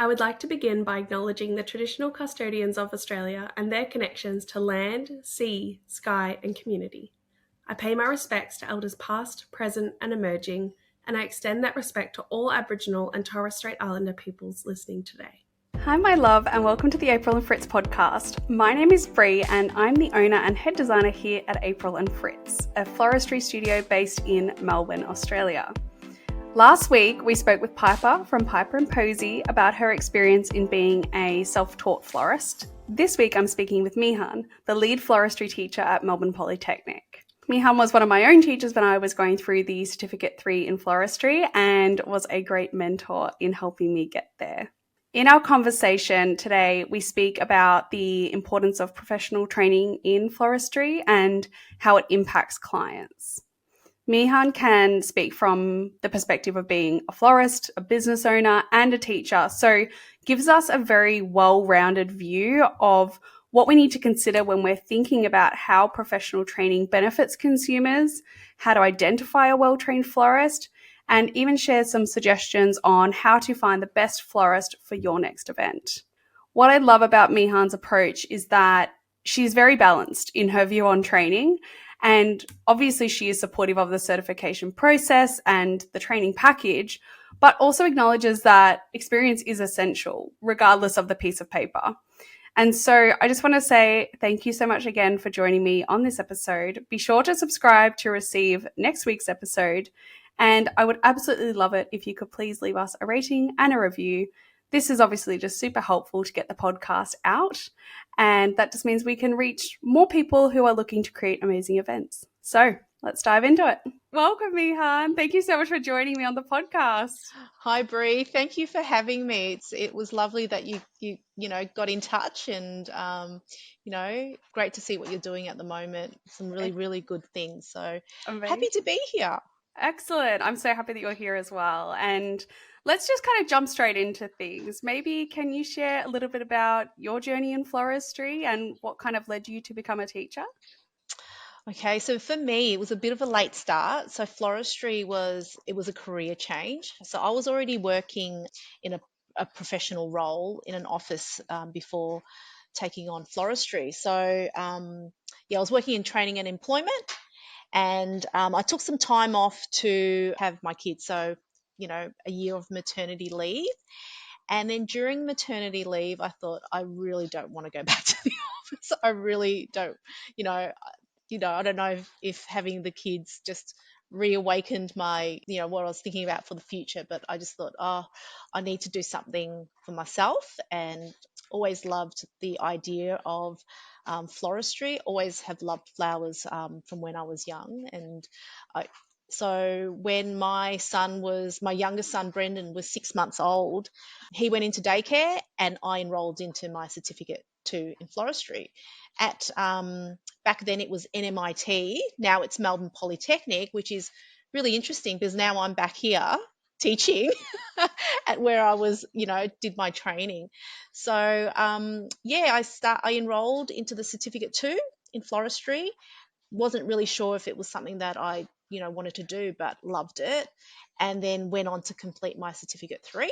I would like to begin by acknowledging the traditional custodians of Australia and their connections to land, sea, sky, and community. I pay my respects to elders past, present, and emerging, and I extend that respect to all Aboriginal and Torres Strait Islander peoples listening today. Hi, my love, and welcome to the April and Fritz podcast. My name is Bree, and I'm the owner and head designer here at April and Fritz, a floristry studio based in Melbourne, Australia. Last week, we spoke with Piper from Piper & Posy about her experience in being a self-taught florist. This week, I'm speaking with Myhanh, the lead floristry teacher at Melbourne Polytechnic. Myhanh was one of my own teachers when I was going through the Certificate 3 in floristry and was a great mentor in helping me get there. In our conversation today, we speak about the importance of professional training in floristry and how it impacts clients. Myhanh can speak from the perspective of being a florist, a business owner, and a teacher, so gives us a very well-rounded view of what we need to consider when we're thinking about how professional training benefits consumers, how to identify a well-trained florist, and even share some suggestions on how to find the best florist for your next event. What I love about Myhan's approach is that she's very balanced in her view on training, and obviously she is supportive of the certification process and the training package, but also acknowledges that experience is essential, regardless of the piece of paper. And so I just want to say thank you so much again for joining me on this episode. Be sure to subscribe to receive next week's episode. And I would absolutely love it if you could please leave us a rating and a review. This is obviously just super helpful to get the podcast out. And that just means we can reach more people who are looking to create amazing events. So let's dive into it. Welcome, Myhanh. Thank you so much for joining me on the podcast. Hi, Bree. Thank you for having me. It was lovely that you got in touch, and great to see what you're doing at the moment. Some really good things. So happy to be here. Excellent. I'm so happy that you're here as well. And let's just kind of jump straight into things. Maybe can you share a little bit about your journey in floristry and what kind of led you to become a teacher? Okay, so for me, it was a bit of a late start. So floristry was a career change. So I was already working in a professional role in an office before taking on floristry. So I was working in training and employment, and I took some time off to have my kids. So a year of maternity leave. And then during maternity leave, I thought, I really don't want to go back to the office. I really don't, I don't know if having the kids just reawakened my, what I was thinking about for the future. But I just thought, I need to do something for myself, and always loved the idea of floristry. Always have loved flowers from when I was young. And so when my youngest son, Brendan, was 6 months old, he went into daycare and I enrolled into my Certificate 2 in floristry. Back then it was NMIT, now it's Melbourne Polytechnic, which is really interesting because now I'm back here teaching at where I was, did my training. So I enrolled into the Certificate 2 in floristry. Wasn't really sure if it was something that I wanted to do, but loved it, and then went on to complete my Certificate 3.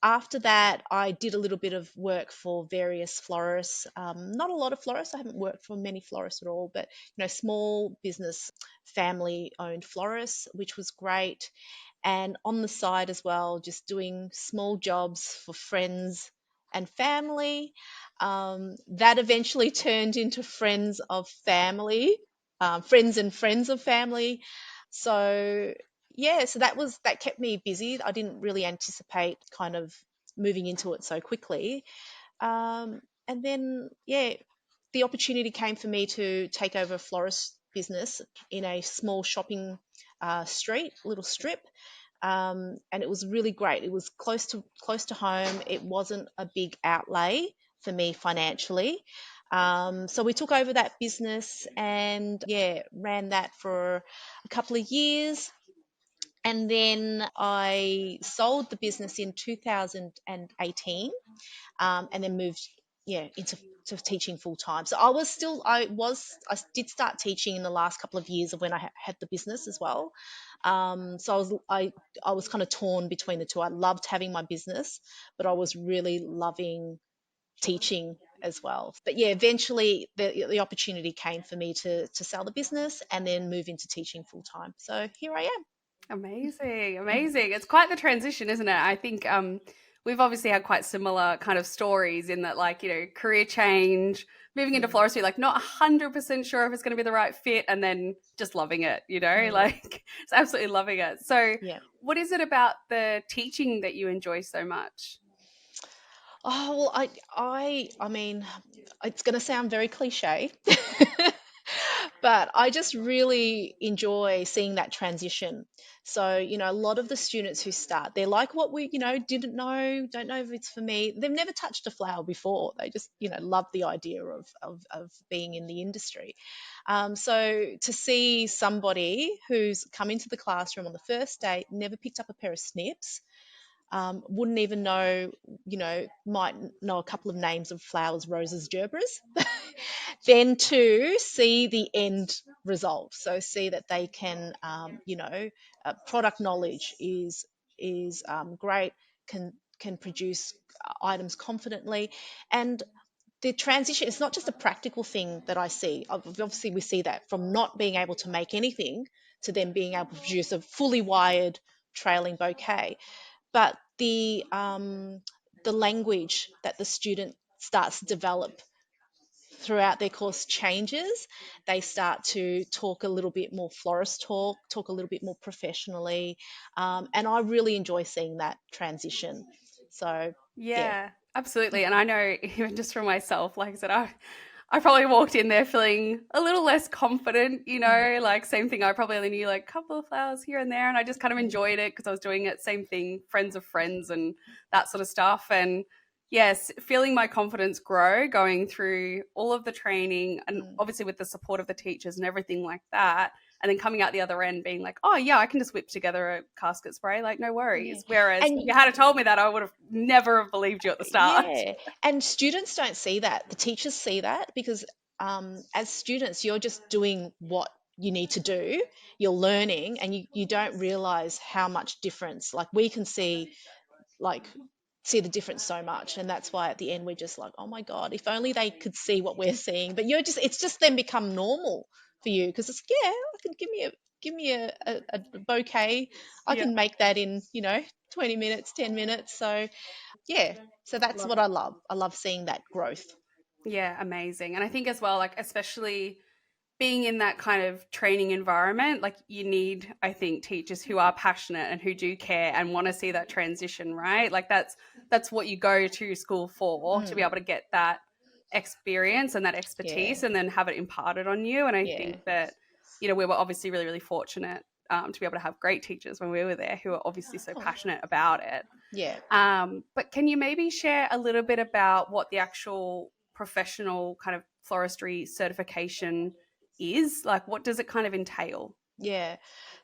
After that, I did a little bit of work for various florists. Not a lot of florists. I haven't worked for many florists at all, but small business, family-owned florists, which was great. And on the side as well, just doing small jobs for friends and family. That eventually turned into friends of family, friends and friends of family. So so that kept me busy. I didn't really anticipate kind of moving into it so quickly. And then the opportunity came for me to take over a florist business in a small shopping little strip. And it was really great. It was close to home. It wasn't a big outlay for me financially. So we took over that business and ran that for a couple of years. And then I sold the business in 2018, and then moved into to teaching full time. So I did start teaching in the last couple of years of when I had the business as well. So I was kind of torn between the two. I loved having my business, but I was really loving teaching as well. But yeah, eventually the opportunity came for me to sell the business and then move into teaching full time. So here I am. Amazing, amazing. It's quite the transition, isn't it? I think we've obviously had quite similar kind of stories in that, like, career change, moving into Mm, floristry, like not 100% sure if it's going to be the right fit, and then just loving it, mm, like it's absolutely loving it. So, yeah. what is it about the teaching that you enjoy so much? Oh, well, I mean, it's going to sound very cliche, but I just really enjoy seeing that transition. So, a lot of the students who start, they're like, what we, didn't know, don't know if it's for me. They've never touched a flower before. They just, love the idea of being in the industry. So to see somebody who's come into the classroom on the first day, never picked up a pair of snips, wouldn't even know, might know a couple of names of flowers, roses, gerberas, then to see the end result. So see that they can, product knowledge is great, can produce items confidently, and the transition, it's not just a practical thing that I see. Obviously, we see that from not being able to make anything to then being able to produce a fully wired trailing bouquet, but the language that the student starts to develop throughout their course changes. They start to talk a little bit more florist talk a little bit more professionally, and I really enjoy seeing that transition. So yeah. Yeah, absolutely. And I know even just for myself, like I said, I probably walked in there feeling a little less confident, Mm, like same thing. I probably only knew like a couple of flowers here and there. And I just kind of mm, enjoyed it because I was doing it, same thing, friends of friends and that sort of stuff. And yes, feeling my confidence grow, going through all of the training and mm. obviously with the support of the teachers and everything like that. And then coming out the other end being like, oh, yeah, I can just whip together a casket spray, like no Yeah. worries. Whereas if And you had told me that, I would have never have believed you at the start. yeah, and students don't see that. The teachers see that because as students, you're just doing what you need to do. You're learning, and you don't realize how much difference. Like we can like see the difference so much, and that's why at the end we're just like, oh my god, if only they could see what we're seeing. But it's just then become normal for you because it's, yeah, I can give me a bouquet. I Yeah. can make that in 20 minutes, 10 minutes. So yeah, so that's Love what it. I love. I love seeing that growth. Yeah, amazing. And I think as well, like, especially being in that kind of training environment, like, you need, I think, teachers who are passionate and who do care and want to see that transition, right? Like, that's what you go to school for, to be Mm, able to get that experience and that yeah, expertise and then have it imparted on you. And I yeah, think that, we were obviously really, really fortunate to be able to have great teachers when we were there who are obviously so oh, passionate about it. yeah. But can you maybe share a little bit about what the actual professional kind of floristry certification is? Like, what does it kind of entail? Yeah.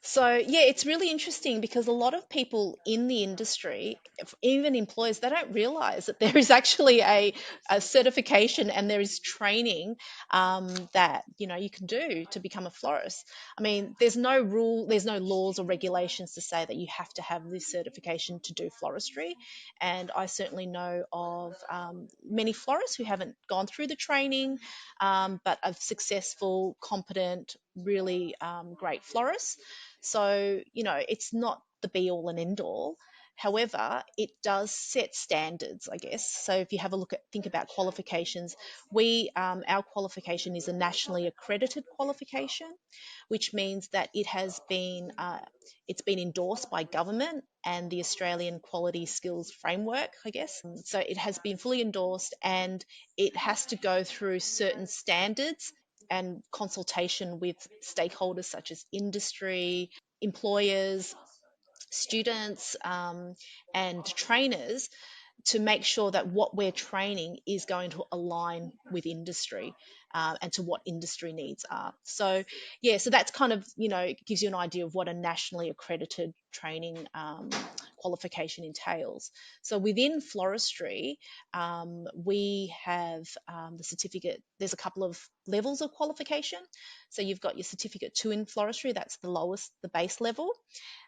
So, yeah, it's really interesting because a lot of people in the industry, even employers, they don't realize that there is actually a certification and there is training that, you can do to become a florist. I mean, there's no laws or regulations to say that you have to have this certification to do floristry. And I certainly know of many florists who haven't gone through the training, but are successful, competent, really great florists. So, it's not the be all and end all. However, it does set standards, I guess. So if you have a think about qualifications, our qualification is a nationally accredited qualification, which means that it's been endorsed by government and the Australian Quality Skills Framework, I guess. So it has been fully endorsed, and it has to go through certain standards and consultation with stakeholders such as industry, employers, students, and trainers to make sure that what we're training is going to align with industry, and to what industry needs are. So, yeah, so that's kind of, it gives you an idea of what a nationally accredited training qualification entails. So within floristry, we have the certificate. There's a couple of levels of qualification. So you've got your certificate 2 in floristry, that's the lowest, the base level.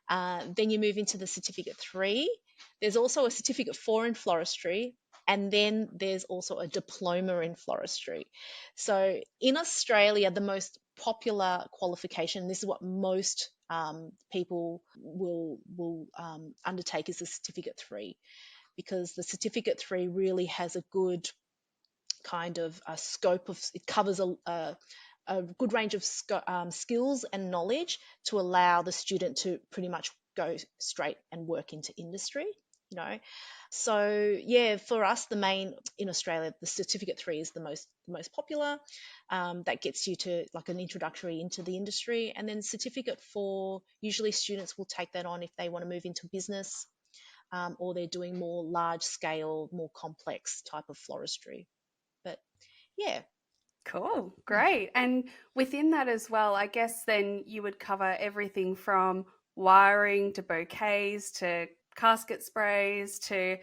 Then you move into the certificate 3. There's also a certificate 4 in floristry, and then there's also a diploma in floristry. So in Australia, the most popular qualification, this is what most people will undertake, is the certificate 3, because the certificate 3 really has a good kind of a scope of, it covers a good range of skills and knowledge to allow the student to pretty much go straight and work into industry, you know. So yeah, for us, the main in Australia, the certificate 3 is the most popular. That gets you to like an introductory into the industry, and then certificate 4, usually students will take that on if they want to move into business, or they're doing more large scale, more complex type of floristry. But yeah. Cool, great. And within that as well, I guess then you would cover everything from wiring to bouquets to casket sprays to,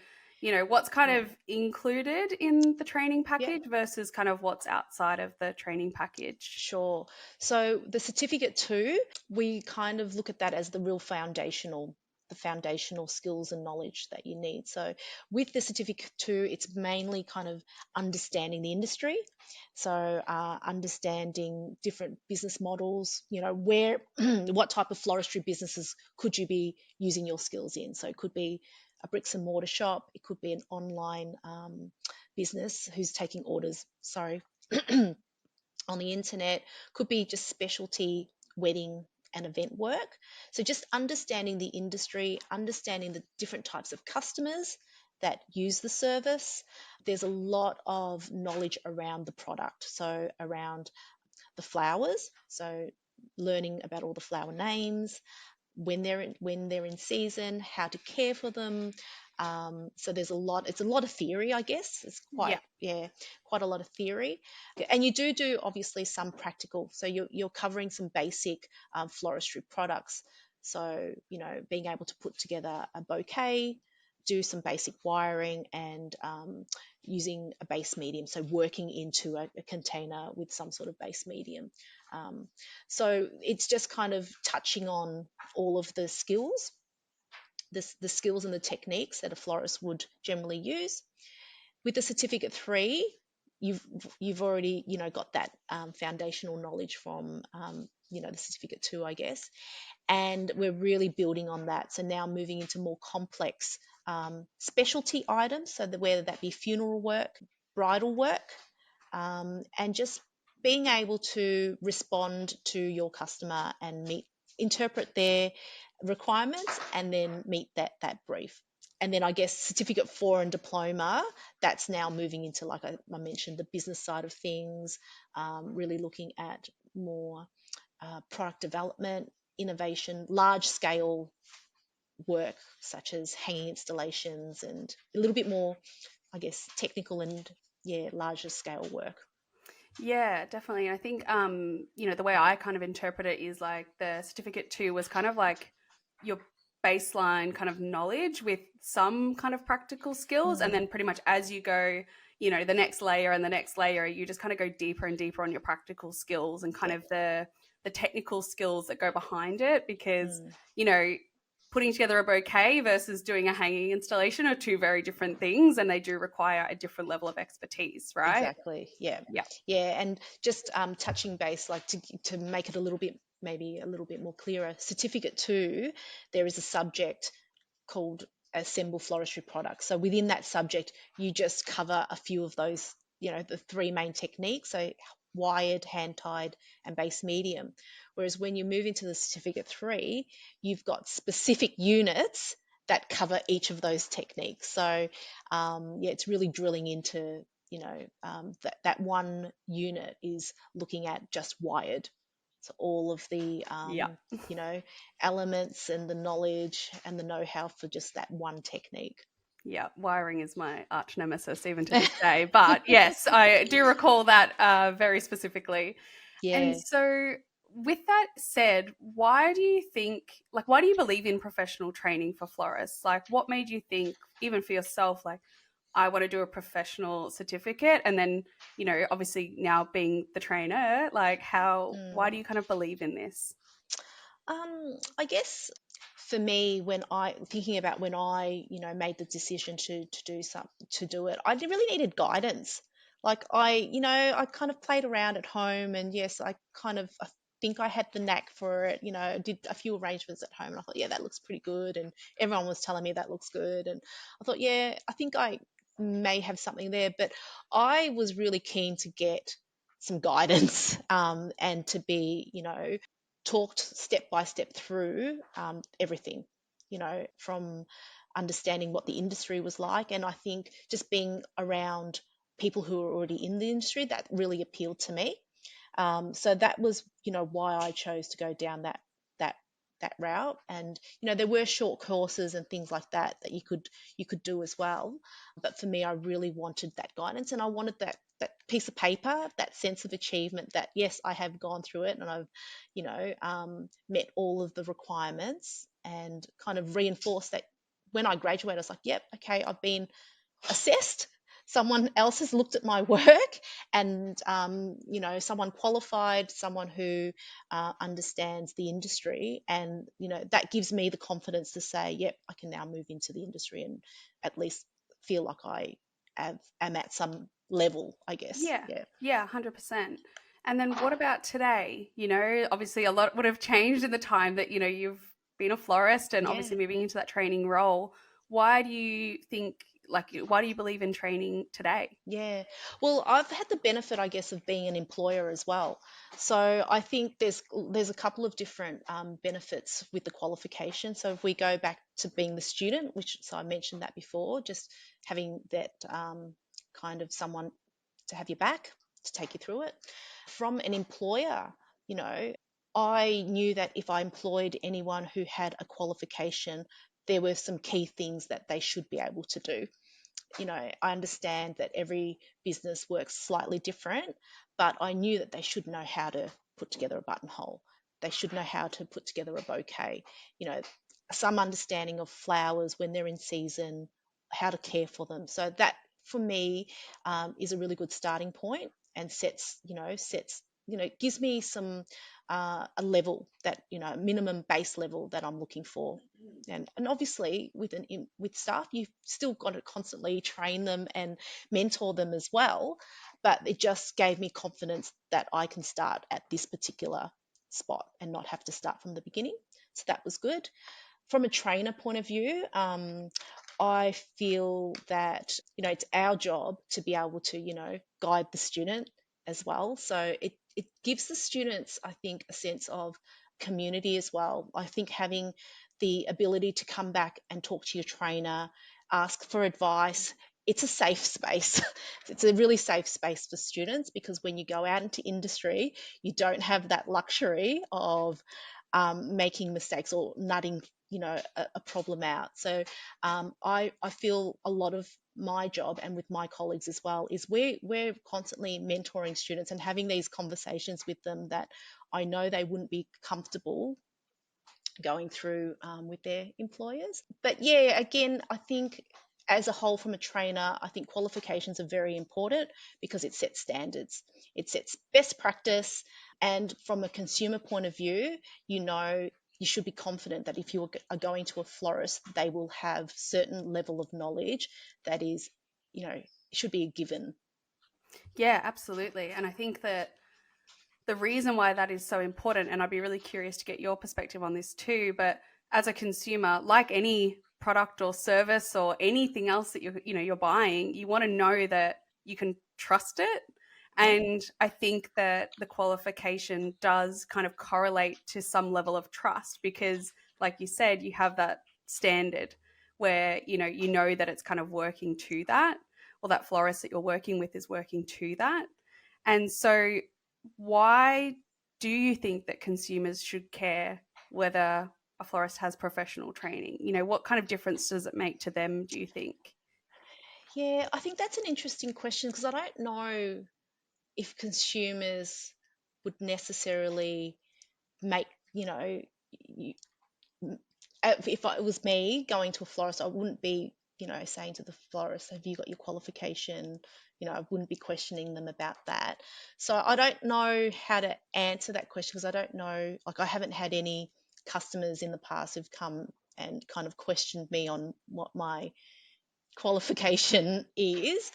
what's kind of included in the training package versus kind of what's outside of the training package. Sure. So the certificate 2, we kind of look at that as the real foundational skills and knowledge that you need. So with the certificate 2, it's mainly kind of understanding the industry. So understanding different business models, where what type of floristry businesses could you be using your skills in. So it could be a bricks and mortar shop, it could be an online business who's taking orders, on the internet, could be just specialty wedding and event work. So just understanding the industry, understanding the different types of customers that use the service. There's a lot of knowledge around the product, so around the flowers, so learning about all the flower names, when they're in season, how to care for them. So there's it's a lot of theory, I guess. It's quite a lot of theory. And you do obviously some practical. So you're covering some basic floristry products. So, being able to put together a bouquet, do some basic wiring, and using a base medium, so working into a container with some sort of base medium. So it's just kind of touching on all of the skills, the skills and the techniques that a florist would generally use. With the certificate 3, you've already got that foundational knowledge from the certificate 2, I guess, and we're really building on that. So now moving into more complex specialty items, so whether that be funeral work, bridal work, and just being able to respond to your customer and interpret their requirements and then meet that brief. And then I guess certificate 4 and diploma, that's now moving into, like I mentioned, the business side of things, really looking at more product development, innovation, large scale work such as hanging installations, and a little bit more, I guess, technical and larger scale work. Yeah, definitely. And I think, the way I kind of interpret it is like the certificate 2 was kind of like your baseline kind of knowledge with some kind of practical skills. And then pretty much as you go, the next layer and the next layer, you just kind of go deeper and deeper on your practical skills and kind of the technical skills that go behind it, because, putting together a bouquet versus doing a hanging installation are two very different things, and they do require a different level of expertise, right? Exactly. Yeah. And just touching base, like to make it maybe a little bit more clearer, certificate 2, there is a subject called assemble floristry products. So within that subject, you just cover a few of those, the 3 main techniques, so wired, hand tied, and base medium. Whereas when you move into the certificate 3, you've got specific units that cover each of those techniques. So it's really drilling into, that one unit is looking at just wired. So all of the elements and the knowledge and the know-how for just that one technique. Yeah, wiring is my arch nemesis even to this day. But yes, I do recall that very specifically. Yeah. And so with that said, why do you think, like, why do you believe in professional training for florists? Like, what made you think, even for yourself, like, I want to do a professional certificate? And then, obviously now being the trainer, like, why do you kind of believe in this? I guess for me, when I thinking about when I, made the decision to do to do it, I really needed guidance. Like I kind of played around at home, and yes, I think I had the knack for it. I did a few arrangements at home, and I thought, yeah, that looks pretty good, and everyone was telling me that looks good, and I thought, yeah, I think I may have something there, but I was really keen to get some guidance and to be, talked step by step through everything, from understanding what the industry was like. And I think just being around people who are already in the industry, that really appealed to me. So that was, why I chose to go down that that route. And there were short courses and things like that you could do as well. But for me, I really wanted that guidance, and I wanted that piece of paper, that sense of achievement that yes, I have gone through it, and I've met all of the requirements, and kind of reinforced that when I graduated. I was like, yep, okay, I've been assessed. Someone else has looked at my work, and someone qualified, someone who understands the industry, and that gives me the confidence to say, yep, I can now move into the industry and at least feel like am at some level, I guess. Yeah, Yeah. yeah, 100%. And then what about today? Obviously a lot would have changed in the time that, you've been a florist and Yeah. obviously moving into that training role. Why do you think, like, why do you believe in training today? Yeah. Well, I've had the benefit, I guess, of being an employer as well. So I think there's a couple of different benefits with the qualification. So if we go back to being the student, which so I mentioned that before, just having that kind of someone to have your back to take you through it. From an employer, you know, I knew that if I employed anyone who had a qualification, there were some key things that they should be able to do. I understand that every business works slightly different, but I knew that they should know how to put together a buttonhole. They should know how to put together a bouquet, you know, some understanding of flowers when they're in season, how to care for them. So that for me is a really good starting point, and gives me some a level that a minimum base level that I'm looking for. And obviously with staff, you've still got to constantly train them and mentor them as well, but it just gave me confidence that I can start at this particular spot and not have to start from the beginning. So that was good. From a trainer point of view, I feel that it's our job to be able to guide the student as well. So it gives the students, I think, a sense of community as well. I think having the ability to come back and talk to your trainer, ask for advice. It's a safe space. It's a really safe space for students, because when you go out into industry, you don't have that luxury of making mistakes or nutting a problem out. So I feel a lot of my job, and with my colleagues as well, is we're constantly mentoring students and having these conversations with them that I know they wouldn't be comfortable going through with their employers. But yeah, again, I think as a whole, from a trainer, I think qualifications are very important because it sets standards, it sets best practice. And from a consumer point of view, you should be confident that if you are going to a florist, they will have certain level of knowledge that is, should be a given. Yeah, absolutely. And I think that the reason why that is so important, and I'd be really curious to get your perspective on this too, but as a consumer, like any product or service or anything else that you're buying, you want to know that you can trust it. Yeah. And I think that the qualification does kind of correlate to some level of trust because, like you said, you have that standard where you know that it's kind of working to that, or that florist that you're working with is working to that. And so why do you think that consumers should care whether a florist has professional training? What kind of difference does it make to them, do you think? Yeah, I think that's an interesting question, because I don't know if consumers would necessarily make, you, if it was me going to a florist, I wouldn't be, saying to the florist, have you got your qualification? I wouldn't be questioning them about that. So I don't know how to answer that question, because I don't know, like, I haven't had any customers in the past who've come and kind of questioned me on what my qualification is.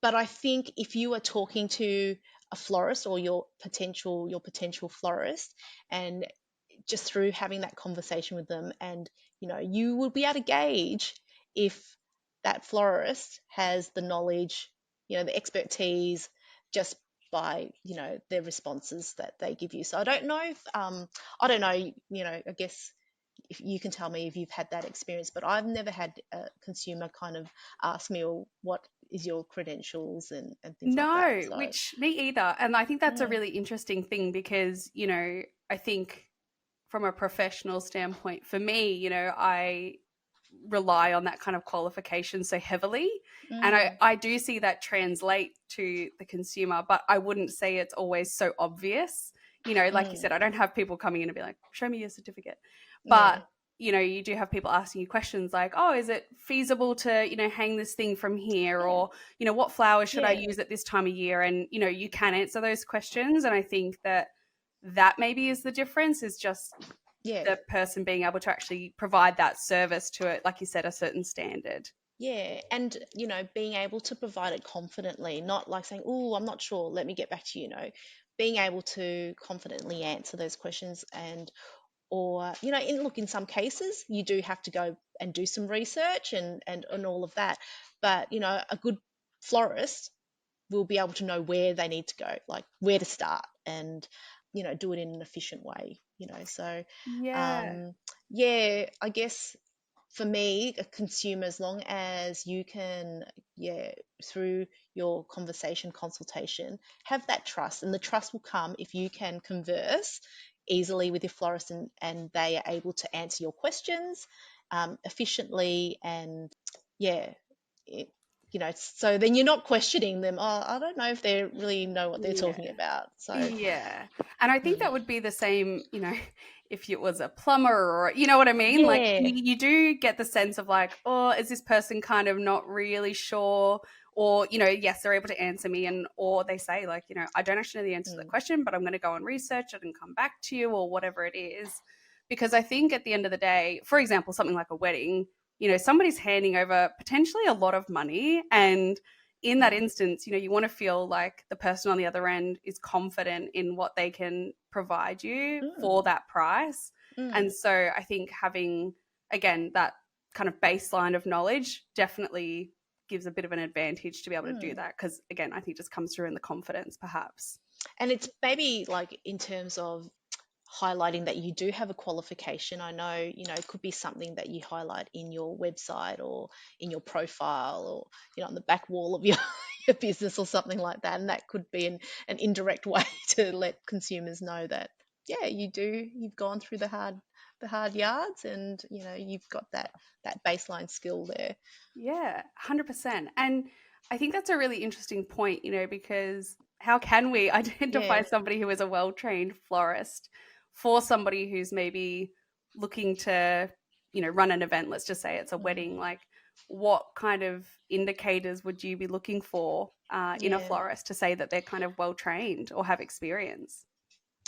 But I think if you are talking to a florist, or your potential florist, and just through having that conversation with them, and you will be able to gauge if that florist has the knowledge, the expertise, just by their responses that they give you. So I don't know if I don't know, I guess if you can tell me if you've had that experience, but I've never had a consumer kind of ask me, well, what is your credentials, and things like that. No, So which me either. And I think that's a mm, really interesting thing because, I think from a professional standpoint, for me, I rely on that kind of qualification so heavily. And I, mm, I do see that translate to the consumer, but I wouldn't say it's always so obvious. Like you mm, said, I don't have people coming in and be like, show me your certificate. But yeah, you do have people asking you questions like, oh, is it feasible to hang this thing from here, yeah, or what flowers should I yeah, use at this time of year? And you can answer those questions, and I think that maybe is the difference, is just yeah. the person being able to actually provide that service to it, like you said, a certain standard. Yeah, and being able to provide it confidently, not like saying, "Oh, I'm not sure. Let me get back to you." Being able to confidently answer those questions, and or in some cases you do have to go and do some research, and all of that. But a good florist will be able to know where they need to go, like where to start, and do it in an efficient way. So Yeah. um, yeah, I guess for me, a consumer, as long as you can, yeah, through your conversation consultation, have that trust, and the trust will come if you can converse easily with your florist, and they are able to answer your questions efficiently, and yeah, it, so then you're not questioning them. Oh, I don't know if they really know what they're Yeah. talking about. So Yeah. And I think mm, that would be the same, if it was a plumber, or you know what I mean? Like yeah, you do get the sense of like, oh, is this person kind of not really sure? Or, yes, they're able to answer me, and or they say like, I don't actually know the answer to the mm, question, but I'm going to go and research it and come back to you, or whatever it is. Because I think at the end of the day, for example, something like a wedding, somebody's handing over potentially a lot of money, and in that mm, instance, you want to feel like the person on the other end is confident in what they can provide you for mm, that price. mm, And so I think having, again, that kind of baseline of knowledge definitely gives a bit of an advantage to be able to do mm. that. Because, again, I think it just comes through in the confidence, perhaps. And it's maybe like in terms of highlighting that you do have a qualification. I know, it could be something that you highlight in your website, or in your profile, or, on the back wall of your, your business, or something like that. And that could be an indirect way to let consumers know that, yeah, you've gone through the hard yards, and, you've got that baseline skill there. Yeah, 100%. And I think that's a really interesting point, because how can we identify Yeah. somebody who is a well trained florist for somebody who's maybe looking to, run an event? Let's just say it's a Mm, wedding. Like, what kind of indicators would you be looking for in a yeah. florist to say that they're kind of well trained or have experience?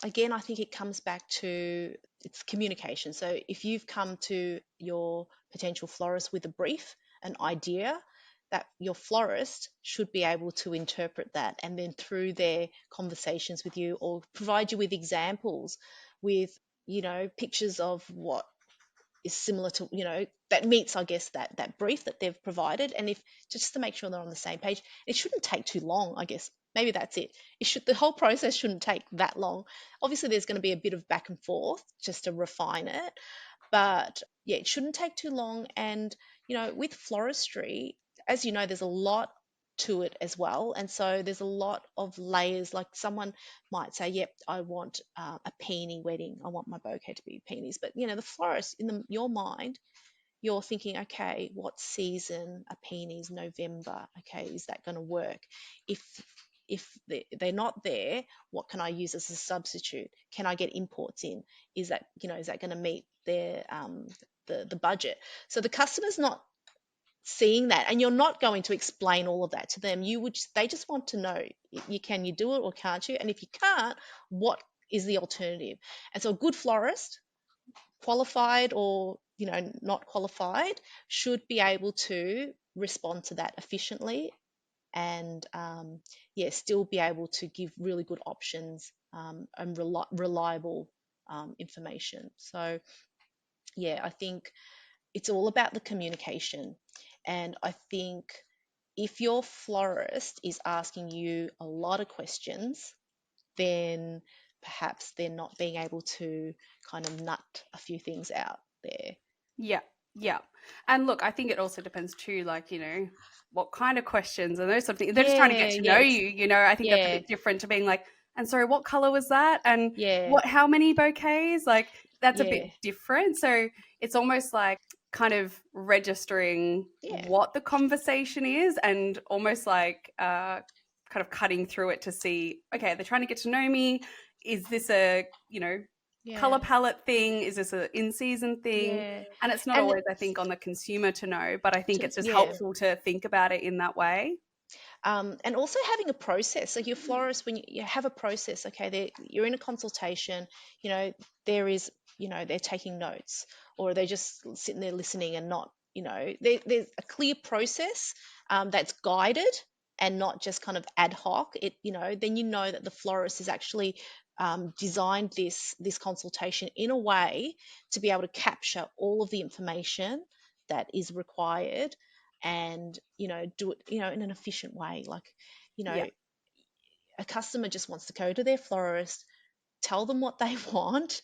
Again, I think it comes back to it's communication. So if you've come to your potential florist with a brief, an idea, that your florist should be able to interpret that, and then through their conversations with you, or provide you with examples, with pictures of what is similar to, that meets, I guess, that brief that they've provided. And if just to make sure they're on the same page, it shouldn't take too long, I guess. Maybe that's it. The whole process shouldn't take that long. Obviously there's going to be a bit of back and forth just to refine it, but yeah, it shouldn't take too long. And with floristry, as you know, there's a lot to it as well, and so there's a lot of layers. Like, someone might say, yep, I want a peony wedding, I want my bouquet to be peonies. But the florist, your mind, you're thinking, okay, what season are peonies? November. Okay, is that going to work? If they're not there, what can I use as a substitute? Can I get imports in? Is that going to meet their the budget? So the customer's not seeing that, and you're not going to explain all of that to them. They just want to know, can you do it or can't you? And if you can't, what is the alternative? And so a good florist, qualified or not qualified, should be able to respond to that efficiently, and still be able to give really good options, and reliable information. So I think it's all about the communication. And I think if your florist is asking you a lot of questions, then perhaps they're not being able to kind of nut a few things out there. Yeah, yeah. And look, I think it also depends too, like, what kind of questions and those sort of things. They're just trying to get to know you, I think that's a bit different to being like, and sorry, what color was that? And how many bouquets? Like, that's a bit different. So it's almost like kind of registering what the conversation is, and almost like kind of cutting through it to see, okay, they're trying to get to know me. Is this a, color palette thing? Is this an in-season thing? And it's not always, I think, on the consumer to know, but I think it's just helpful to think about it in that way. And also having a process. So your florist, when you have a process, okay, you're in a consultation, there is, they're taking notes, or they're just sitting there listening and not, there's a clear process that's guided and not just kind of ad hoc. Then that the florist is actually designed this consultation in a way to be able to capture all of the information that is required, and do it in an efficient way. Like, a customer just wants to go to their florist, tell them what they want,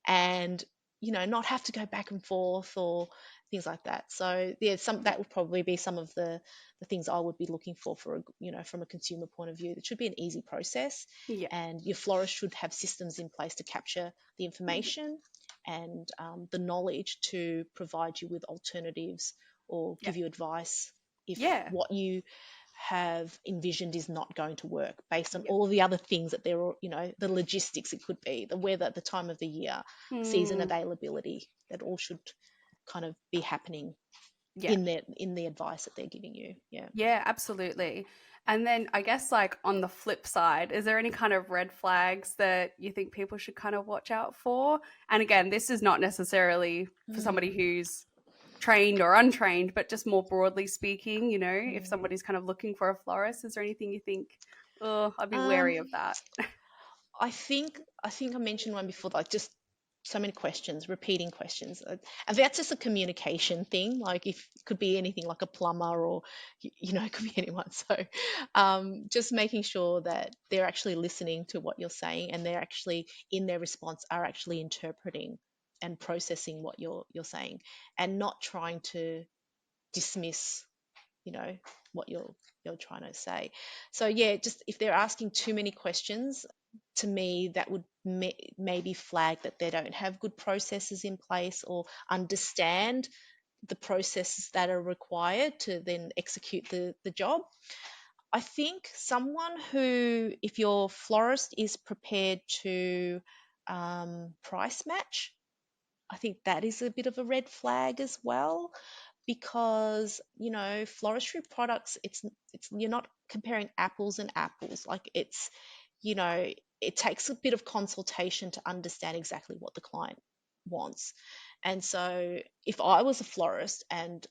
and not have to go back and forth or things like that. So that would probably be some of the things I would be looking for from a consumer point of view. It should be an easy process, and your florist should have systems in place to capture the information and the knowledge to provide you with alternatives or give you advice if what you have envisioned is not going to work, based on all of the other things that there are, the logistics. It could be the weather, the time of the year, season availability. That all should kind of be happening in the advice that they're giving you. Yeah, absolutely. And then I guess, like, on the flip side, is there any kind of red flags that you think people should kind of watch out for? And again, this is not necessarily for somebody who's trained or untrained, but just more broadly speaking, if somebody's kind of looking for a florist, is there anything you think, I'd be wary of that? I think I mentioned one before, like just so many questions, repeating questions, and that's just a communication thing. Like, if it could be anything, like a plumber, or it could be anyone. So just making sure that they're actually listening to what you're saying, and they're actually, in their response, are actually interpreting and processing what you're saying, and not trying to dismiss what you're trying to say. So just if they're asking too many questions, to me that would maybe flag that they don't have good processes in place, or understand the processes that are required to then execute the job. I think someone who, if your florist is prepared to price match, I think that is a bit of a red flag as well, because floristry products, it's you're not comparing apples and apples. Like, it's it takes a bit of consultation to understand exactly what the client wants. And so if I was a florist and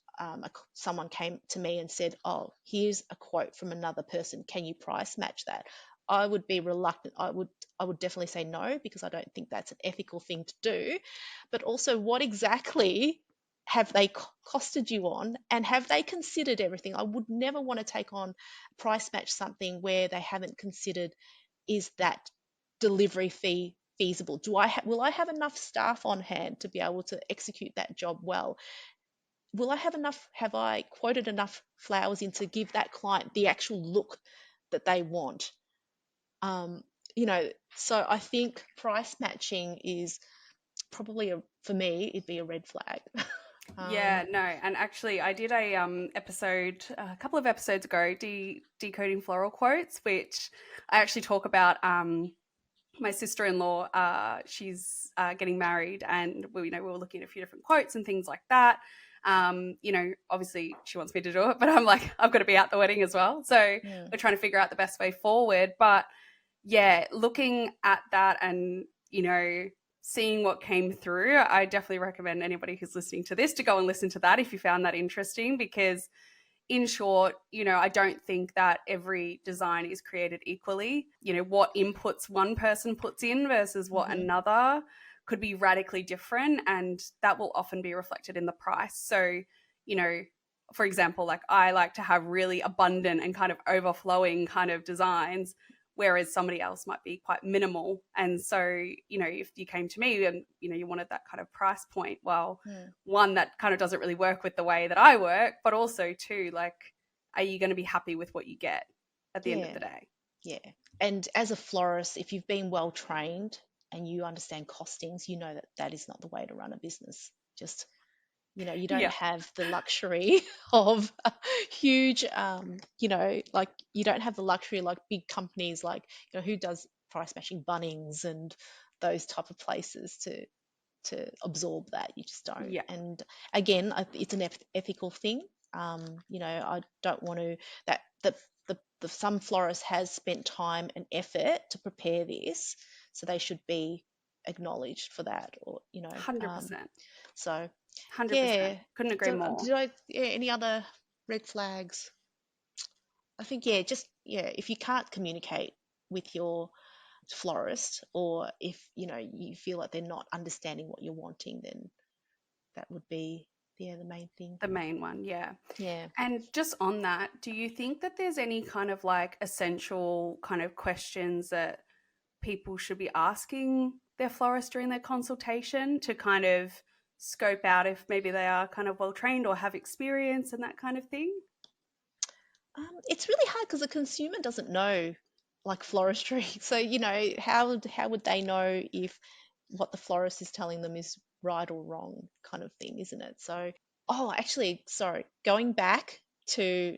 someone came to me and said, oh, here's a quote from another person, can you price match that? I would be reluctant. I would definitely say no, because I don't think that's an ethical thing to do. But also, what exactly have they costed you on, and have they considered everything? I would never want to take on price match something where they haven't considered, is that delivery fee feasible? Will I have enough staff on hand to be able to execute that job well? Have I quoted enough flowers in to give that client the actual look that they want? So I think price matching is probably, for me, it'd be a red flag. Um, Yeah, no, and actually, I did a episode a couple of episodes ago, decoding floral quotes, which I actually talk about. My sister-in-law, she's getting married, and we were looking at a few different quotes and things like that. Obviously, she wants me to do it, but I'm like, I've got to be at the wedding as well, so mm, we're trying to figure out the best way forward. But yeah, looking at that and seeing what came through, I definitely recommend anybody who's listening to this to go and listen to that if you found that interesting, because in short, I don't think that every design is created equally. What inputs one person puts in versus what hmm another could be radically different, and that will often be reflected in the price. So, you know, for example, like I like to have really abundant and kind of overflowing kind of designs, whereas somebody else might be quite minimal. And so, if you came to me and, you wanted that kind of price point, well, mm, one, that kind of doesn't really work with the way that I work, but also two, like, are you going to be happy with what you get at the end of yeah, the day? yeah. And as a florist, if you've been well trained and you understand costings, you know that that is not the way to run a business. Just you don't Yeah, have the luxury of huge, like you don't have the luxury like big companies like, who does price matching, Bunnings and those type of places to absorb that. You just don't. yeah, And again, it's an ethical thing. I don't want to that the some florist has spent time and effort to prepare this, so they should be acknowledged for that, or 100%. so 100%. yeah. Couldn't agree more. Any other red flags? I think, yeah, just, yeah, if you can't communicate with your florist, or if, you feel like they're not understanding what you're wanting, then that would be, yeah, the main thing. The main one, yeah. Yeah. And just on that, do you think that there's any kind of like essential kind of questions that people should be asking their florist during their consultation to kind of scope out if maybe they are kind of well trained or have experience and that kind of thing? It's really hard because the consumer doesn't know like floristry. So, how would they know if what the florist is telling them is right or wrong, kind of thing, isn't it? So, oh, actually, sorry, going back to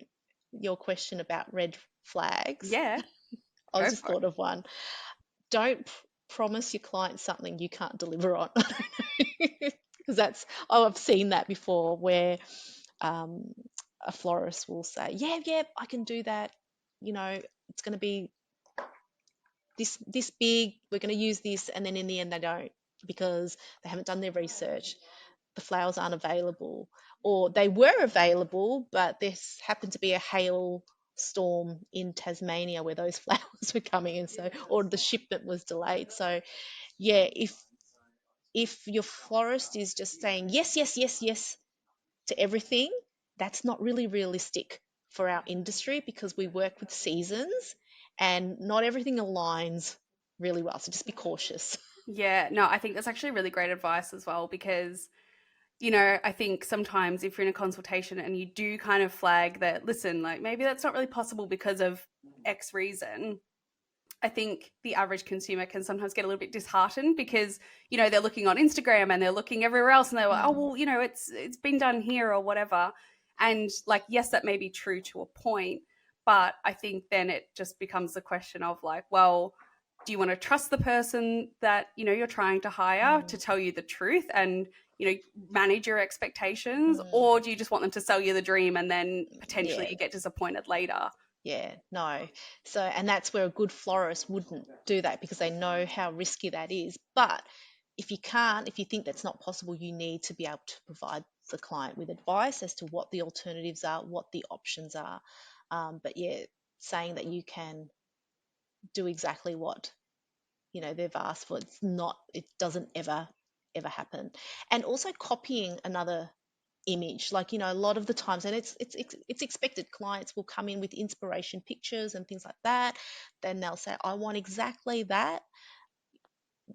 your question about red flags, Yeah, I go just for it. thought of one. Don't promise your client something you can't deliver on. Because I've seen that before where um, a florist will say, yeah, yeah, I can do that. It's going to be this big. We're going to use this, and then in the end, they don't, because they haven't done their research. The flowers aren't available, or they were available, but this happened to be a hail storm in Tasmania where those flowers were coming in, so, or the shipment was delayed. So yeah, if your florist is just saying yes, yes, yes, yes to everything, that's not really realistic for our industry, because we work with seasons and not everything aligns really well. So just be cautious. Yeah, no, I think that's actually really great advice as well, because I think sometimes if you're in a consultation and you do kind of flag that, listen, like maybe that's not really possible because of X reason, I think the average consumer can sometimes get a little bit disheartened because, they're looking on Instagram and they're looking everywhere else and they're like, oh, Mm, well, it's been done here or whatever. And like, yes, that may be true to a point, but I think then it just becomes a question of like, well, do you want to trust the person that, you're trying to hire to mm, tell you the truth and, manage your expectations, mm. or do you just want them to sell you the dream and then potentially Yeah, you get disappointed later? yeah, no. So, and that's where a good florist wouldn't do that, because they know how risky that is. But if you think that's not possible, you need to be able to provide the client with advice as to what the alternatives are, what the options are. But yeah, saying that you can do exactly what they've asked for, it doesn't ever happen. And also copying another image, like, a lot of the times, and it's expected, clients will come in with inspiration pictures and things like that, then they'll say, I want exactly that.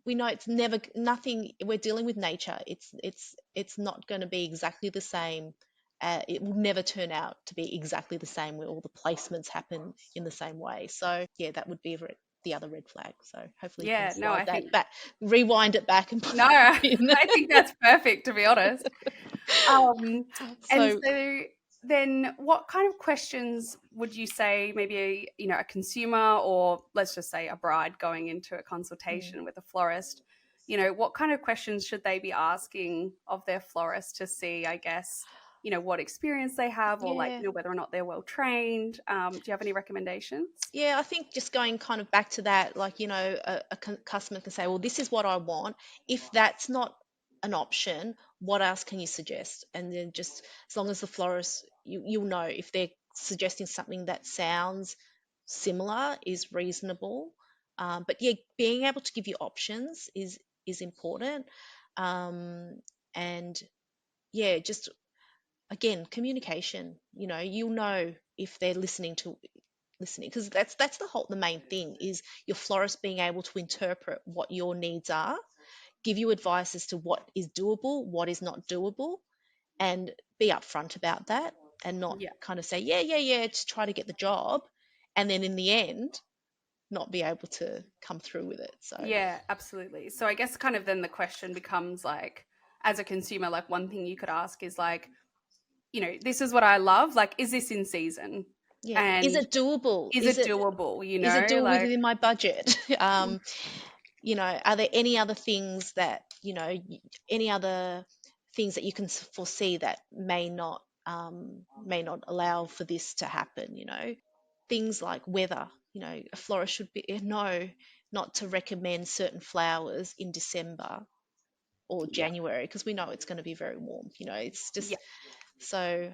We know it's never nothing. We're dealing with nature. It's not going to be exactly the same. It will never turn out to be exactly the same where all the placements happen in the same way. So yeah, that would be the other red flag. So hopefully you can Yeah, no, slide I that think back, rewind it back and put no, it in. I think that's perfect, to be honest. Um, and So so then what kind of questions would you say maybe a consumer, or let's just say a bride going into a mm, consultation with a florist, what kind of questions should they be asking of their florist to see, I guess, what experience they have, or like, yeah. whether or not they're well trained? Do you have any recommendations? Yeah, I think just going kind of back to that, like, a customer can say, well, this is what I want. If that's not an option, what else can you suggest? And then just as long as the florist, you'll know if they're suggesting something that sounds similar is reasonable. But yeah, being able to give you options is important. Um, and yeah, just again, communication. You'll know if they're listening, because that's the main thing is your florist being able to interpret what your needs are, give you advice as to what is doable, what is not doable, and be upfront about that, and not Yeah. kind of say yeah to try to get the job, and then in the end not be able to come through with it. So Yeah, absolutely. So I guess kind of then the question becomes like, as a consumer, like one thing you could ask is like, this is what I love. Like, is this in season? yeah, is And it doable, is it doable? is it doable Like, within my budget? Are there any other things that any other things that you can foresee that may not allow for this to happen? Things like weather. A florist should be know not to recommend certain flowers in December or yeah, January, because we know it's going to be very warm. It's yeah. just so.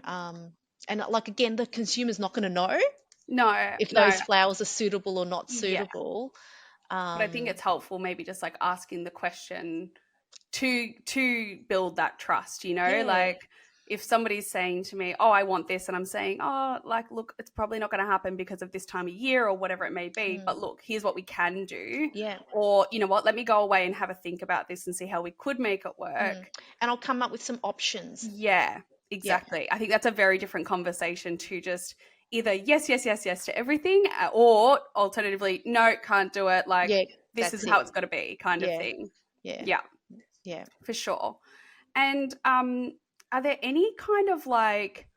And like again, the consumer's not going to know No, if no, those flowers are suitable or not yeah. suitable. But I think Um, it's helpful maybe just like asking the question to build that trust, yeah. like if somebody's saying to me, oh, I want this, and I'm saying, oh, like, look, it's probably not going to happen because of this time of year or whatever it may be, Mm, but look, here's what we can do, yeah. or you know what, let me go away and have a think about this and see how we could make it Mm. work. And I'll come up with some options. Yeah, Yeah. exactly. I think that's a very different conversation to just either yes, yes, yes, yes to everything, or alternatively, no, can't do it, like Yeah. this is That's how it. it's got to be, kind of Yeah. thing. Yeah. Yeah, Yeah. for sure. And are there any kind of like,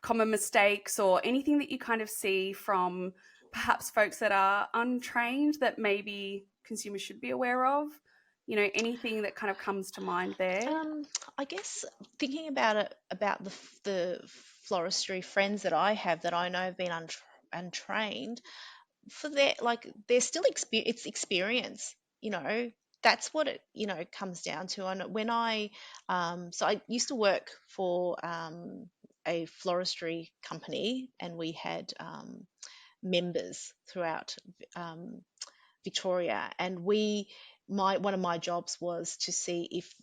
common mistakes or anything that you kind of see from perhaps folks that are untrained that maybe consumers should be aware of? Anything that kind of comes to mind there? Um, I guess thinking about it, about the floristry friends that I have that I know have been untrained, for their like they're still it's experience. That's what it comes down to. And when I used to work for a floristry company, and we had members throughout um, Victoria, and one of my jobs was to see if,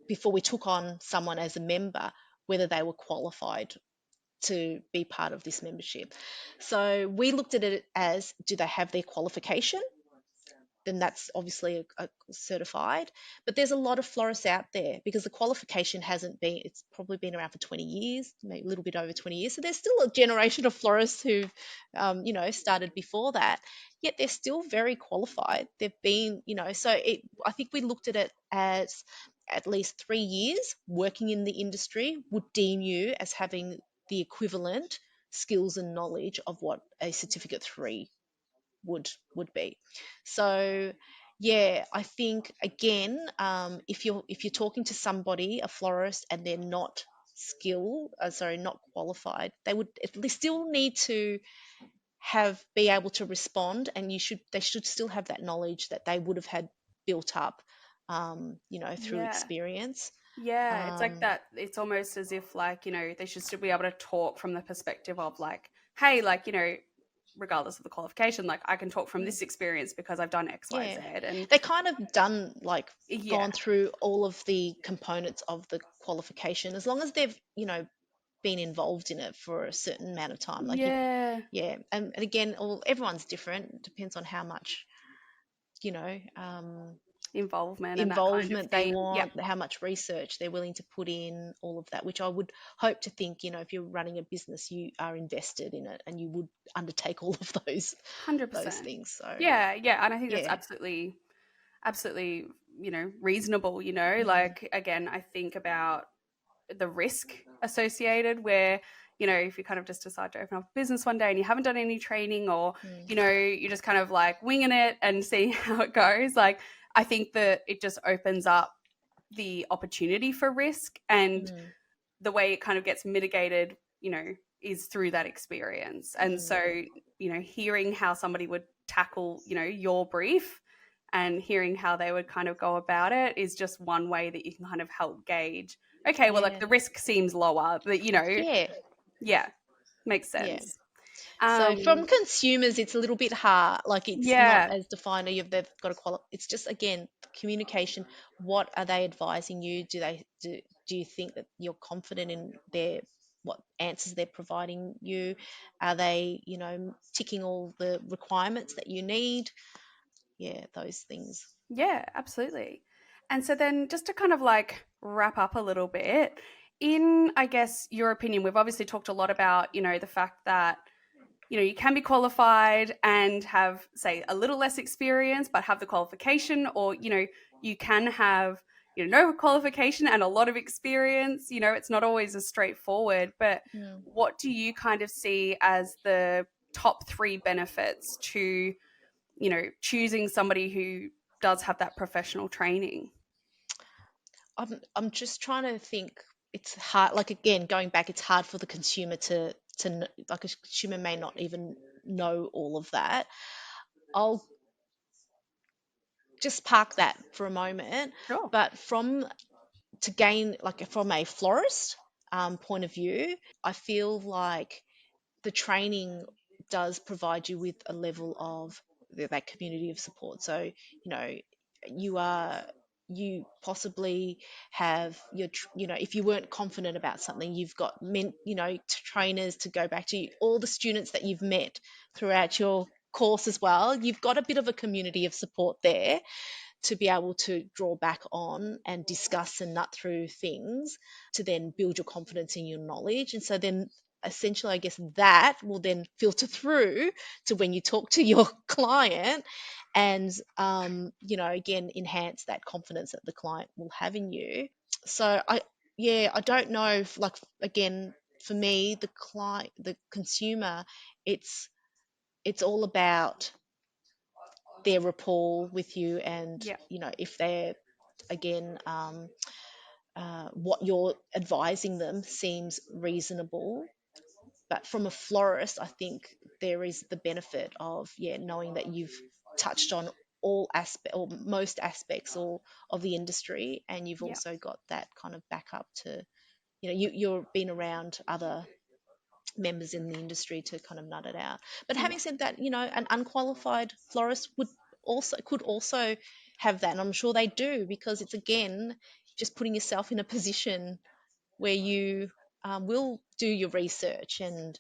before we took on someone as a member, whether they were qualified to be part of this membership. So we looked at it as, do they have their qualification? Then that's obviously a certified. But there's a lot of florists out there, because the qualification hasn't been, it's probably been around for 20 years, maybe a little bit over 20 years. So there's still a generation of florists who've, started before that, yet they're still very qualified. They've been, so I think we looked at it as at least 3 years working in the industry would deem you as having the equivalent skills and knowledge of what a certificate 3 would be. So yeah, I think again, if you're talking to somebody, a florist, and they're not not qualified, they still need to be able to respond, and they should still have that knowledge that they would have had built up, through Yeah. experience. Yeah, it's like um, that. It's almost as if, like, they should still be able to talk from the perspective of, like, hey, like, regardless of the qualification, like, I can talk from mm, this experience because I've done X, Y, yeah, Z. And they kind of done like yeah, gone through all of the components of the qualification, as long as they've been involved in it for a certain amount of time. Like you, yeah, yeah, and again, everyone's different. It depends on how much, you know, um, involvement and that kind of involvement they thing. Yeah, want, how much research they're willing to put in, all of that, which I would hope to think, if you're running a business, you are invested in it and you would undertake all of those 100%. things. So, Yeah, yeah, and I think that's yeah. absolutely, reasonable, Mm, like again, I think about the risk associated where, if you kind of just decide to open up a business one day and you haven't done any training, or, mm, you're just kind of like winging it and seeing how it goes. Like, I think that it just opens up the opportunity for risk, and mm, the way it kind of gets mitigated, is through that experience. And mm. so, hearing how somebody would tackle, your brief, and hearing how they would kind of go about it is just one way that you can kind of help gauge, okay, well, like Yeah, the risk seems lower, but, yeah, yeah, makes yeah. sense. So from Um, consumers, it's a little bit hard. Like it's not yeah, as defined. They've got a quality. It's just again communication. What are they advising you? Do you think that you're confident in their what answers they're providing you? Are they ticking all the requirements that you need? Yeah, those things. yeah, absolutely. And so then just to kind of like wrap up a little bit, in, I guess, your opinion, we've obviously talked a lot about, the fact that, you can be qualified and have, say, a little less experience, but have the qualification, or, you can have, no qualification and a lot of experience. It's not always as straightforward, but Mm. what do you kind of see as the top three benefits to, choosing somebody who does have that professional training? I'm just trying to think. It's hard. Like again, going back, it's hard for the consumer like a consumer may not even know all of that. I'll just park that for a moment. Sure. But to gain, like from a florist point of view, I feel like the training does provide you with a level of that community of support. So, you are you possibly have if you weren't confident about something, you've got trainers to go back to, all the students that you've met throughout your course as well. You've got a bit of a community of support there to be able to draw back on and discuss and nut through things to then build your confidence in your knowledge. And so then essentially, I guess that will then filter through to when you talk to your client and, again, enhance that confidence that the client will have in you. So yeah, I don't know if, like, again, for me, the consumer, it's all about their rapport with you, and Yeah. if they're again what you're advising them seems reasonable. But from a florist, I think there is the benefit of, yeah, knowing that you've touched on all aspect or most aspects or of the industry, and you've Yeah. also got that kind of backup to, you're been around other members in the industry to kind of nut it out. But Yeah. having said that, an unqualified florist could also have that, and I'm sure they do, because it's again just putting yourself in a position where you will do your research and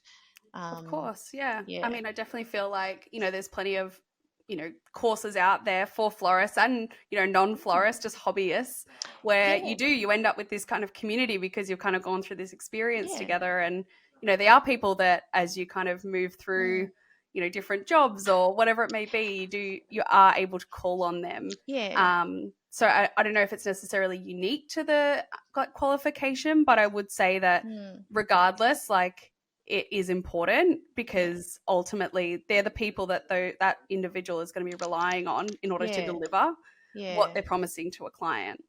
Of course, yeah. I yeah, mean, I definitely feel like, there's plenty of, courses out there for florists and, non-florists, just hobbyists, where yeah, you end up with this kind of community because you've kind of gone through this experience yeah, together. And, they are people that as you kind of move through, mm, different jobs or whatever it may be, you are able to call on them. yeah, So I don't know if it's necessarily unique to the qualification, but I would say that mm, regardless, like, it is important yeah, because ultimately they're the people that that individual is going to be relying on in order to yeah, deliver what yeah. they're promising to a client.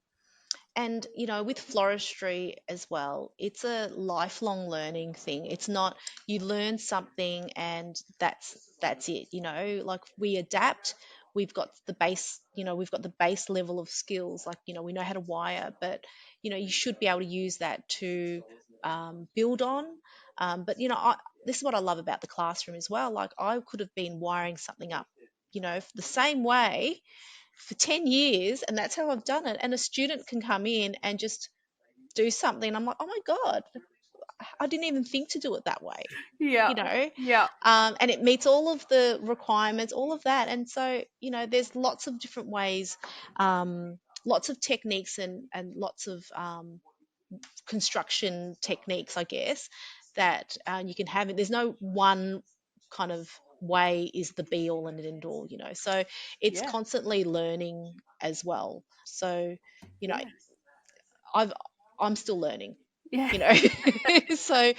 And with floristry as well, it's a lifelong learning thing. It's not, you learn something and that's it. Like, we adapt. We've got the base level of skills, like, we know how to wire, but you should be able to use that to build on. But this is what I love about the classroom as well. Like, I could have been wiring something up the same way for 10 years, and that's how I've done it. And a student can come in and just do something. I'm like, oh my God, I didn't even think to do it that way, Yeah. you know. Yeah. And it meets all of the requirements, all of that. And so, there's lots of different ways, lots of techniques, and lots of construction techniques, I guess, that you can have. There's no one kind of way is the be all and end all, So it's Yeah. constantly learning as well. So, Yeah. I've I'm still learning, Yeah. you know. So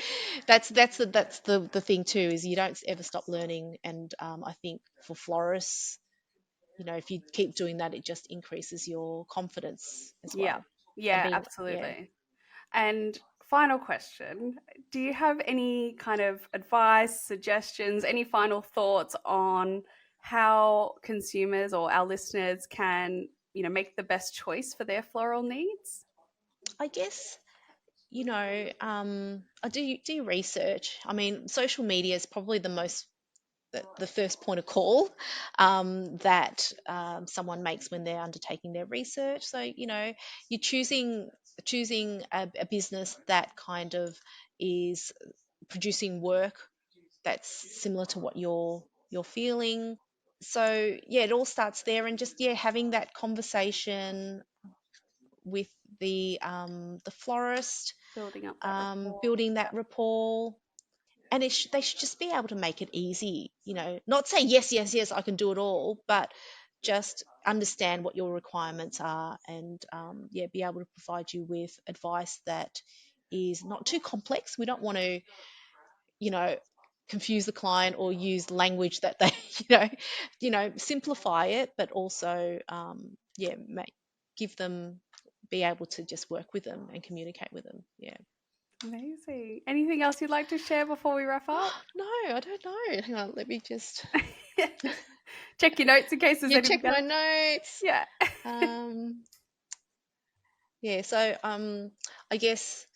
that's the thing too, is you don't ever stop learning. And I think for florists, if you keep doing that, it just increases your confidence as Yeah. well. And Yeah, being, yeah. absolutely. And final question, do you have any kind of advice, suggestions, any final thoughts on how consumers or our listeners can, make the best choice for their floral needs? I guess, I do research. I mean, social media is probably the first point of call, that someone makes when they're undertaking their research. So, you're choosing a business that kind of is producing work that's similar to what you're feeling. So yeah, it all starts there, and just, yeah, having that conversation with the florist, Building up that rapport. building that rapport. And they should just be able to make it easy, not say yes, yes, yes, I can do it all, but just understand what your requirements are, and yeah, be able to provide you with advice that is not too complex. We don't want to, you know confuse the client or use language that they simplify it, but also, yeah, give them, be able to just work with them and communicate with them. Yeah. Amazing. Anything else you'd like to share before we wrap up? No, I don't know. Hang on, let me just Check your notes in case there's yeah, anything check my else. notes. Yeah. Um, yeah, so I guess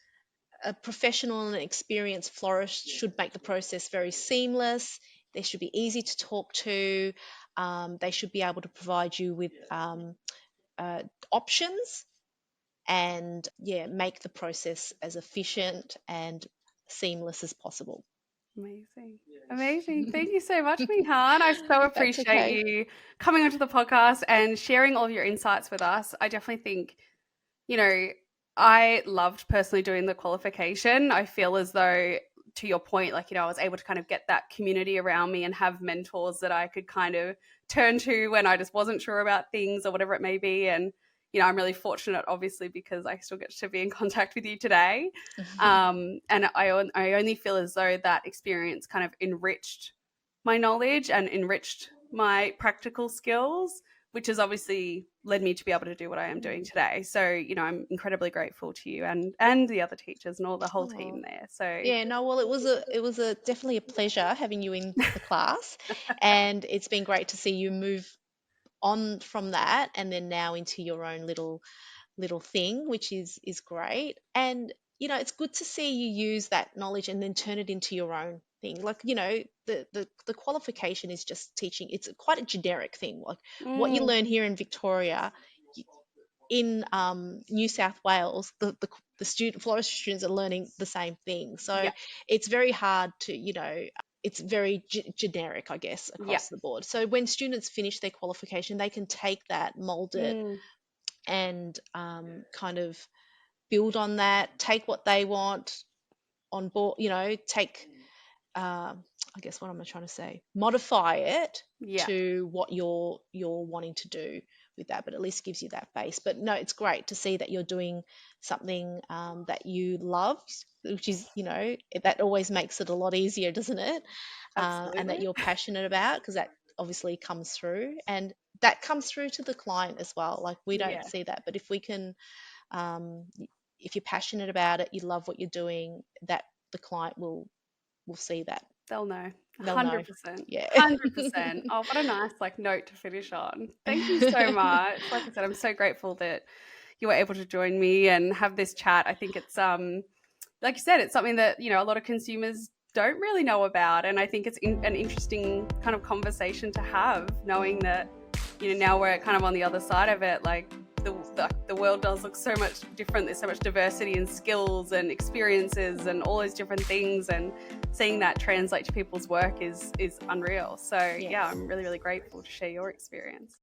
a professional and experienced florist should make the process very seamless. They should be easy to talk to. They should be able to provide you with options, and, yeah, make the process as efficient and seamless as possible. Amazing. Amazing. Thank you so much, Myhanh. I so That's appreciate okay. you coming onto the podcast and sharing all of your insights with us. I definitely think, you know, I loved personally doing the qualification. I feel as though, to your point, like, I was able to kind of get that community around me and have mentors that I could kind of turn to when I just wasn't sure about things or whatever it may be. And, I'm really fortunate, obviously, because I still get to be in contact with you today. And I only feel as though that experience kind of enriched my knowledge and enriched my practical skills, which has obviously led me to be able to do what I am doing today. So, I'm incredibly grateful to you and the other teachers and all the whole Oh, team there. So yeah, no, well, it was a definitely a pleasure having you in the class, and it's been great to see you move on from that, and then now into your own little thing, which is great. And, it's good to see you use that knowledge and then turn it into your own thing. Like, the qualification is just teaching. It's quite a generic thing. Like, what you mm, learn here in Victoria, in New South Wales, the student floristry students are learning the same thing. So yeah, it's very hard to, it's very generic, I guess, yeah, across the board. So when students finish their qualification, they can take that, mold it, mm, and kind of build on that, take what they want on board, take, I guess, what am I trying to say? Modify it yeah, to what you're wanting to do with that, but at least gives you that base. But no, it's great to see that you're doing something that you love, which is, that always makes it a lot easier, doesn't it? And that absolutely. you're passionate about, because that obviously comes through, and that comes through to the client as well. Like, we don't Yeah, see that, but if we can, um, if you're passionate about it, you love what you're doing, that the client will see that. they'll know. They'll know. 100%. Yeah. 100%. Oh, what a nice note to finish on. Thank you so much. Like I said, I'm so grateful that you were able to join me and have this chat. I think it's like you said, it's something that, a lot of consumers don't really know about. And I think it's an interesting kind of conversation to have, knowing that, now we're kind of on the other side of it. Like, the world does look so much different. There's so much diversity and skills and experiences and all those different things, and seeing that translate to people's work is unreal. So Yes. yeah, I'm really, really grateful to share your experience.